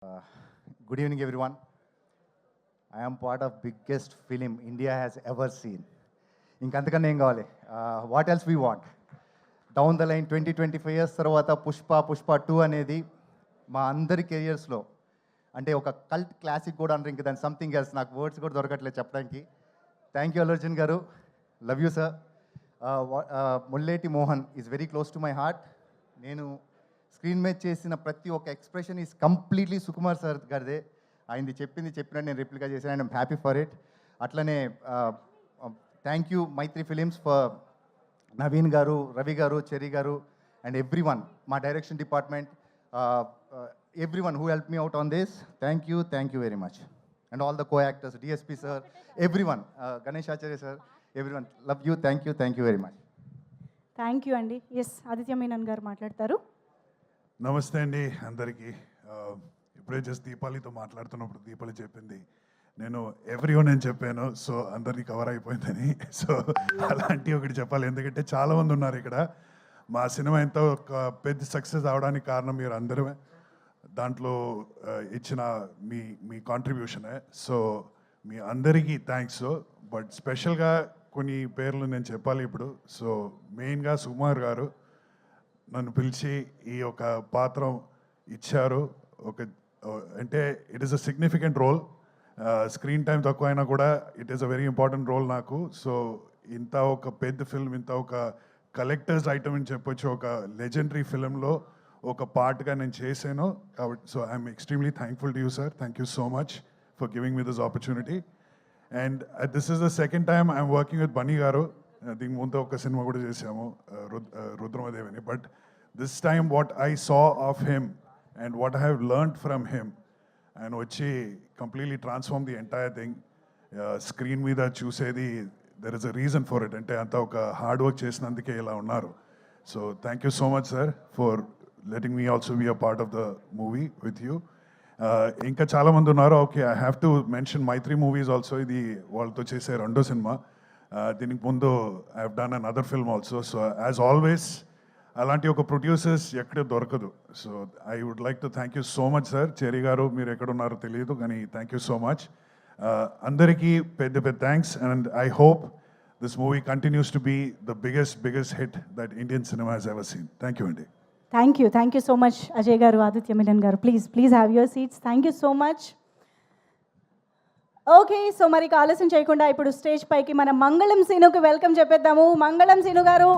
Uh, Good evening, everyone. I am part of biggest film India has ever seen. ఇంకంతకన్నా ఏం కావాలి? What else we want? Down the line 20-25 years తర్వాత పుష్ప 2 అనేది మా అందరి కెరియర్స్లో అంటే ఒక కల్ట్ క్లాసిక్ కూడా అంటారు. ఇంక దాని సంథింగ్ ఎల్స్. నాకు వర్డ్స్ కూడా దొరకట్లేదు చెప్పడానికి. థ్యాంక్ యూ అల్లు అర్జున్ గారు. Love you sir. Mulleti Mohan is very close to my heart. నేను స్క్రీన్ మీద చేసిన ప్రతి ఒక్క expression is completely Sukumar sir గారిదే. ఆయనది చెప్పినట్టు నేను రిప్లికా చేశాను. And I'm happy for it. అట్లనే thank you Mythri Films for Naveen గారు, రవి గారు, చెరీ గారు అండ్ ఎవ్రీ వన్, మా direction department, everyone who help me out on this. Thank you very much. And all the co actors, DSP sir, every one, Ganesh Acharya sir, every one, love you. Thank you very much. Thank you అండి. Yes, Aditya Menon గారు మాట్లాడతారు. నమస్తే అండి అందరికీ. ఇప్పుడే just దీపాలితో మాట్లాడుతున్నప్పుడు దీపాలి చెప్పింది నేను ఎవ్రీవన్ అని చెప్పాను, సో అందరినీ కవర్ అయిపోయిందని. సో అలాంటి ఒకటి చెప్పాలి, ఎందుకంటే చాలామంది ఉన్నారు ఇక్కడ. మా సినిమా ఎంతో ఒక పెద్ద సక్సెస్ అవడానికి కారణం మీరు అందరమే, దాంట్లో ఇచ్చిన మీ కాంట్రిబ్యూషనే. సో మీ అందరికీ థ్యాంక్స్. బట్ స్పెషల్గా కొన్ని పేర్లు నేను చెప్పాలి ఇప్పుడు. సో మెయిన్గా సుకుమార్ గారు నన్ను పిలిచి ఈ ఒక పాత్ర ఇచ్చారు. అంటే it is a significant role. Screen time తక్కువ అయినా కూడా it is a very important role నాకు. సో ఇంత ఒక పెద్ద ఫిల్మ్, ఇంత ఒక కలెక్టర్స్ ఐటమ్ అని చెప్పొచ్చు, ఒక లెజెండరీ ఫిల్మ్లో ఒక పార్ట్గా నేను చేశాను కాబట్టి so I'm extremely thankful to you sir. Thank you so much for giving me this opportunity. And this is the second time I'm working with Bunny గారు. దీని ముందు ఒక సినిమా కూడా చేసాము, రుద్రమదేవిని. But this time what I saw of him and what I have learned from him ఆయన వచ్చి completely transform the entire thing. Screen మీద చూసేది there is a reason for it, అంటే అంత ఒక హార్డ్ వర్క్ చేసినందుకే ఇలా ఉన్నారు. So thank you so much sir for letting me also be a part of the movie with you. ఇంకా చాలామంది ఉన్నారు. Okay, I have to mention Mythri movies also. ఇది వాళ్ళతో చేసే రెండో సినిమా. దీనికి ముందు I have done an other film also. So as always అలాంటి ఒక ప్రొడ్యూసర్స్ ఎక్కడ దొరకదు. So I would like to thank you so much sir. Cherry గారు మీరు ఎక్కడున్నారో తెలియదు, కానీ థ్యాంక్ యూ సో మచ్. అందరికీ పెద్ద thanks. And I hope this movie continues to be the biggest hit that Indian cinema has ever seen. Thank you అండి. Thank you so much Ajay గారు, ఆదిత్య మీనన్ గారు. Please have your seats. Thank you so much. Okay, so మరి ఆలస్యం చేయకుండా ఇప్పుడు stage పైకి మన మంగళం సీనుకి వెల్కమ్ చెప్పేద్దాము. మంగళం సీను గారు.